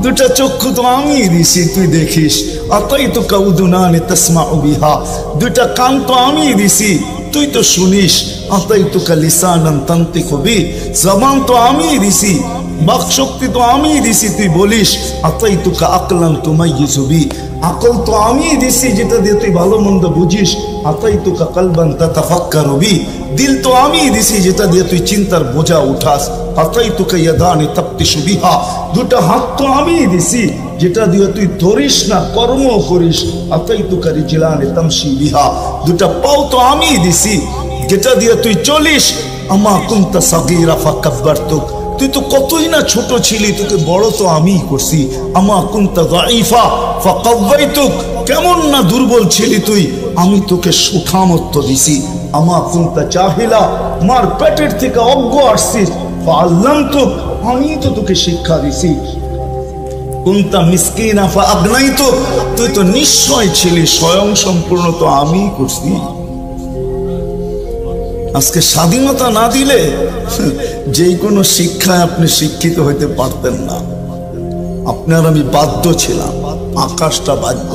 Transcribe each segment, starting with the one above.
দুটা চক্ষু তো আমি দিছি, তুই দেখিস। আতাইতুকা উযুনানি তাসমাউ বিহা, দুটা কান তো আমি দিছি, তুই তো শুনিস। আতাইতুকা লিসানান তানতিকু বি, জবান তো আমি দিছি, বাক শক্তি তো আমি দিছি, তুই বলিস। আতাইতুকা আকলান তুমাইয়িজু বি, আকল তো আমি দিছি যেটা দিয়ে তুই ভালো মন্দ বুঝিস। আতাইতুকা কলবান তাতাফাক্কারু বি, দিল তো আমি দিছি যেটা দিয়ে তুই চিন্তার বোঝা উঠাস। আতাইতুকা ইয়াদানি তাবতিশু বিহা, দুটা হাত তো আমি দিছি যেটা দিয়ে তুই ধরিস না, কর্ম করিস। আতাইতুকা রিজলানি তামশি বিহা, দুটা পাও তো আমি দিছি যেটা দিয়ে তুই চলিস। আমা কুনতা সাগীরা ফাকাব্বারতুক, তুই তো কতই না ছোট ছিলি, তোকে বড় তো আমিই করছি। আমা কুনতা দাঈফা ফাকাওয়াইতুক, কেমন না দুর্বল ছিলি তুই, আমি তোকে সুঠামত্ব দিছি। আমা কুনতা জাহিলা, মার পেটের থেকে অজ্ঞ আসছিস, ফাআল্লামতুক, আমি তো তোকে শিক্ষা দিছি। কুনতা মিসকিনা ফাআগনাইতুক, তুই তো নিশ্চয় ছিলি, স্বয়ং সম্পূর্ণ তো আমিই করছি। আজকে স্বাধীনতা না দিলে যে কোনো শিক্ষায় আপনি শিক্ষিত হইতে পারতেন না। আপনার আমি বাধ্য ছিলাম, আকাশটা বাধ্য।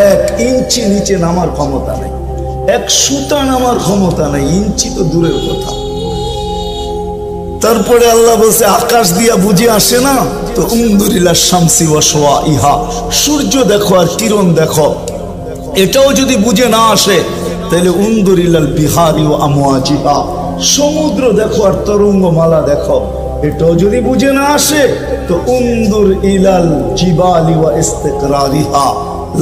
1 ইঞ্চি নিচে নামার ক্ষমতা নেই, 1 সুতা নামার ক্ষমতা নেই, ইঞ্চি তো দূরের কথা। তারপরে আল্লাহ বলছে আকাশ দিয়া বুঝে আসে না, তো উনদুরিলা শামসি ওয়া শাওয়াইহা, সূর্য দেখো আর কিরণ দেখো, এটাও যদি বুঝে না আসে তাহলে উনদুরিলাল বিহারি ওয়া আমওয়াজিহা, সমুদ্র দেখো আর তরঙ্গমালা দেখো, এটাও যদি বুঝে না আসে তো উনদুর ইলাল জিবালি ওয়া ইস্তিকরারিহা,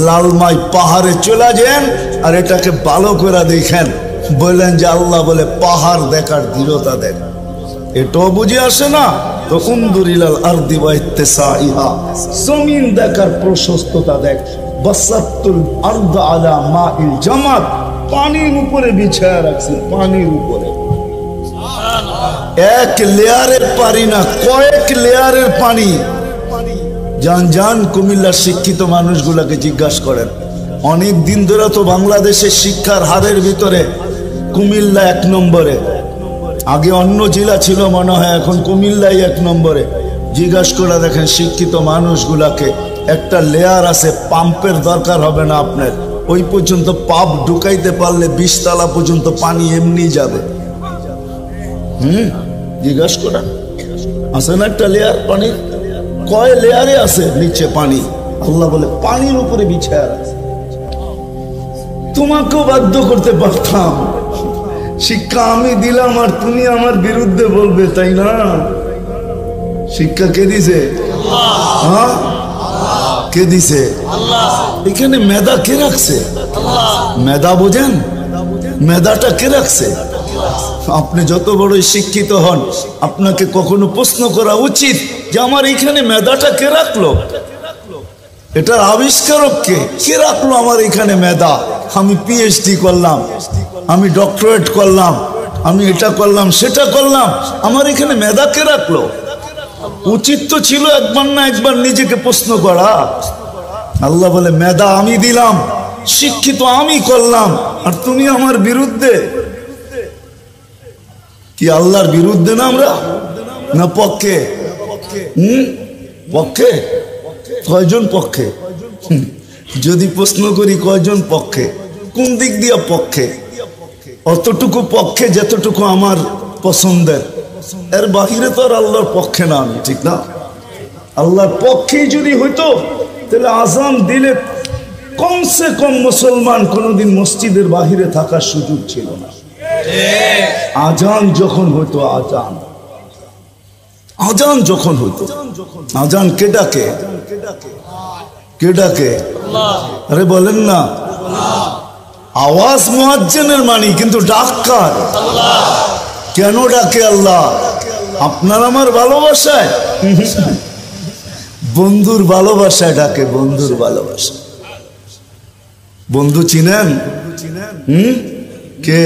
লালমাই পাহাড়ে চলে যান আর এটাকে ভালো করে দেখেন, বললেন যে আল্লাহ বলে পাহাড় দেখার দৃঢ়তা দেখ, এটাও বুঝে আসে না তো উনদুর ইলাল আরদি ওয়া ইত্তিসাইহা, জমিন দেখার প্রশস্ততা দেখ। বাসাতুল আরদ আলা মাইল জামাত, পানির উপরে বিছায়া রাখছে, পানির উপরে। 1 লেয়ারের পানি না, কয়েক লেয়ারের পানি। যান কুমিল্লার শিক্ষিত মানুষগুলাকে জিজ্ঞাসা করেন, অনেক দিন ধরে তো বাংলাদেশের শিক্ষার হারের ভিতরে কুমিল্লা 1 নম্বরে, আগে অন্য জেলা ছিল মনে হয়, এখন কুমিল্লাই 1 নম্বরে। জিজ্ঞাসা করে দেখেন শিক্ষিত মানুষগুলাকে, একটা লেয়ার আছে, পাম্পের দরকার হবে না আপনার, ওই পর্যন্ত পাপ ঢুকাইতে পারলে 20 তলা পর্যন্ত পানি এমনি যাবে। জিজ্ঞাসা করেন, আছে না একটা লেয়ার পানি? কয় লেয়ারে আছে নিচে পানি? আল্লাহ বলে পানির উপরে বিছায়া আছে। তোমাকেও বাধ্য করতে পারতাম, শিক্ষা আমি দিলাম আর তুমি আমার বিরুদ্ধে বলবে, তাই না? শিক্ষা কে দিছে? হ্যাঁ, কে দিছে? এখানে মেধা কে রাখছে? মেধা বোঝেন? মেধাটা কে রাখছে? আপনি যত বড় শিক্ষিত হন, আপনাকে কখনো প্রশ্ন করা উচিত যে আমার এখানে মেধাটা কে রাখলো, এটার আবিষ্কারক কে? কে রাখলো আমার এখানে মেধা? আমি পিএইচডি করলাম, আমি ডক্টরেট করলাম, আমি এটা করলাম সেটা করলাম, আমার এখানে মেধা কে রাখলো? উচিত তো ছিল একবার না একবার নিজেকে প্রশ্ন করা। আল্লাহ বলে মেধা আমি দিলাম, শিক্ষিত আমি করলাম, আর তুমি আমার বিরুদ্ধে। কি আল্লাহর বিরুদ্ধে না আমরা, না পক্ষে? পক্ষে? কয়জন পক্ষে? যদি প্রশ্ন করি কয়জন পক্ষে, কোন দিক দিয়ে পক্ষে? অতটুকু পক্ষে যতটুকু আমার পছন্দের, এর বাহিরে তো আর আল্লাহর পক্ষে না আমি, ঠিক না? আল্লাহর পক্ষে যদি হইতো তাহলে আজান দিলে কমসে কম মুসলমান কোনোদিন মসজিদের বাহিরে থাকার সুযোগ ছিল না। আজান যখন হইতো, আজান যখন হইতো, আজান কে ডাকে? কে ডাকে? আরে বলেন না, আওয়াজ মুয়াজ্জিনের মানি, কিন্তু ডাক কার? কেন ডাকে আল্লাহ? আপনার আমার ভালোবাসায়, বন্ধুর ভালোবাসায় ডাকে, বন্ধুর ভালোবাসা। বন্ধু চিনেন? কে?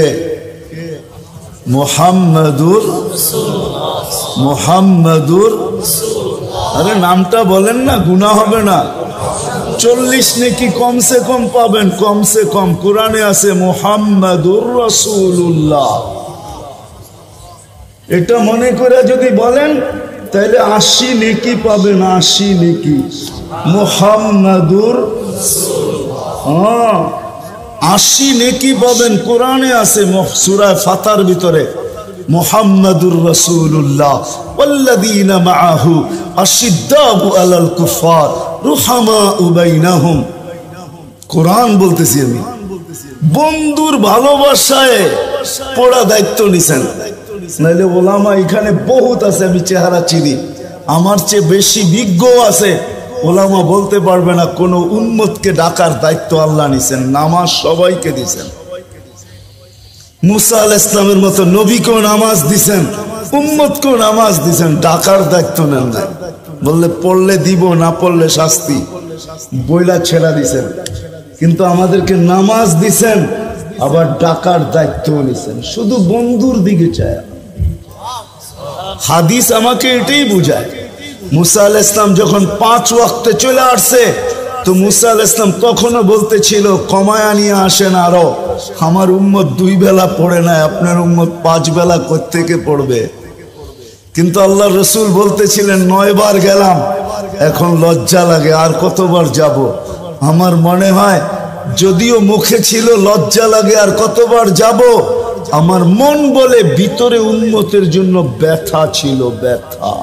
মুহাম্মাদুর, মুহাম্মাদুর, আরে নামটা বলেন না, গুনাহ হবে না। 40 নেকি কমসে কম পাবেন, কমসে কম। কোরআনে আছে মুহাম্মাদুর রাসূলুল্লাহ। এটা মনে করে যদি বলেন তাহলে 80 নেকি পাবেন, 80 নেকি। মুহাম্মাদুর, হ্যাঁ 80 নেকি পাবেন। কোরআনে আছে সূরা ফাতার ভিতরে, মুহাম্মাদুর রাসূলুল্লাহ ওয়াল্লাযীনা মাআহু আশিদ্দাউ আলাল কুফার রুহামাউ বাইনাহুম। কোরআন বলতেছি আমি, বন্ধুর ভালোবাসায় পড়া দায়িত্ব নিছেন। নাইলে ওলামা এখানে বহুত আছে, আমি চেহারা চিনি, আমার চেয়ে বেশি বিজ্ঞ আছে। ওলামা বলতে পারবে না কোন উম্মতকে ডাকার দায়িত্ব আল্লাহ নিছেন, নামাজ সবাইকে দিছেন। মুসা আলাইহিস সালামের মতো নবীকেও নামাজ দিছেন, উম্মতকেও নামাজ দিছেন, ডাকার দায়িত্ব নেন না। বললে পড়লে দিব, না পড়লে শাস্তি, বইলা ছেড়া দিছেন। কিন্তু আমাদেরকে নামাজ দিছেন, আবার ডাকার দায়িত্ব নিছেন, শুধু বন্ধুর দিকে চায়। হাদিস আমাকে এটাই বুঝায়। মুসা আলাইহিস সালাম যখন 5 ওয়াক্তে চলে আসছে, তো মুসা আলাইহিস সালাম তখনও বলতেছিল কমায়া নিয়ে আসেন আরো, আমার উম্মত 2 বেলা পড়ে না, আপনার উম্মত 5 বেলা কোত্থেকে পড়বে। কিন্তু আল্লাহর রাসূল বলতেছিলেন 9 বার গেলাম, এখন লজ্জা লাগে, আর কতবার যাব। আমার মনে হয় যদিও মুখে ছিল লজ্জা লাগে আর কতবার যাব, আমার মন বলে ভিতরে উম্মতের জন্য ব্যথা ছিল, ব্যথা।